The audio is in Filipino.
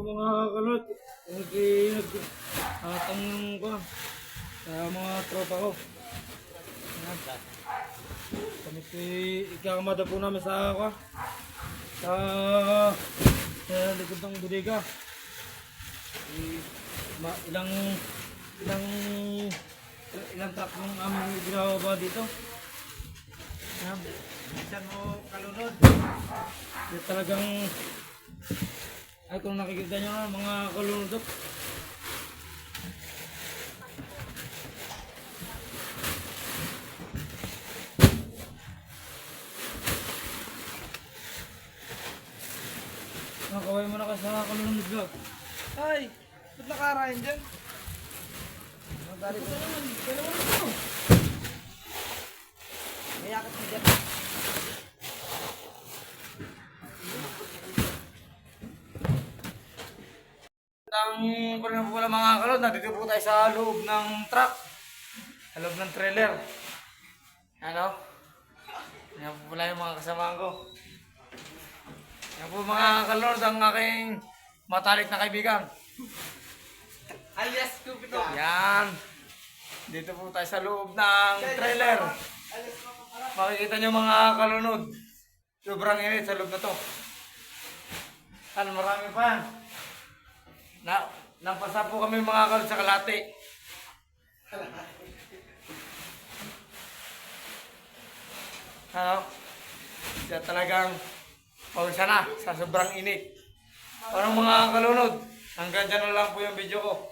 Mga kalot, naghatang ko sa mga tropa ko. Ayan. Kami si ikakamada po namin sa ako. Sa likod ng bodega. Ilang ilang ilang truck yung aming ginawa ba dito? Ayan. Minsan mo kalunod. Yung talagang ay kung nakikita nyo nga mga kalunod. Nakaway mo na ka sa kalunod vlog. Ay, ba't nakarayan dyan? Magdali ko. Dalawa na ito. May yakit mo dyan. Kung po pala mga kalod, nandito po tayo sa loob ng truck. Sa loob ng trailer. Ano? Yan po pala yung mga kasama ko. Yan po mga kalod, ang aking matalik na kaibigan. Alias Cupito. Yan. Dito po tayo sa loob ng trailer. Makikita nyo mga kalunod. Sobrang init sa loob na to. Ano, marami pa yan. Napasa po kami mga kalod sa kalate. Ano? Siya talagang pawisa na sa sobrang init. Parang mga kalunod, hanggang dyan na lang po yung video ko.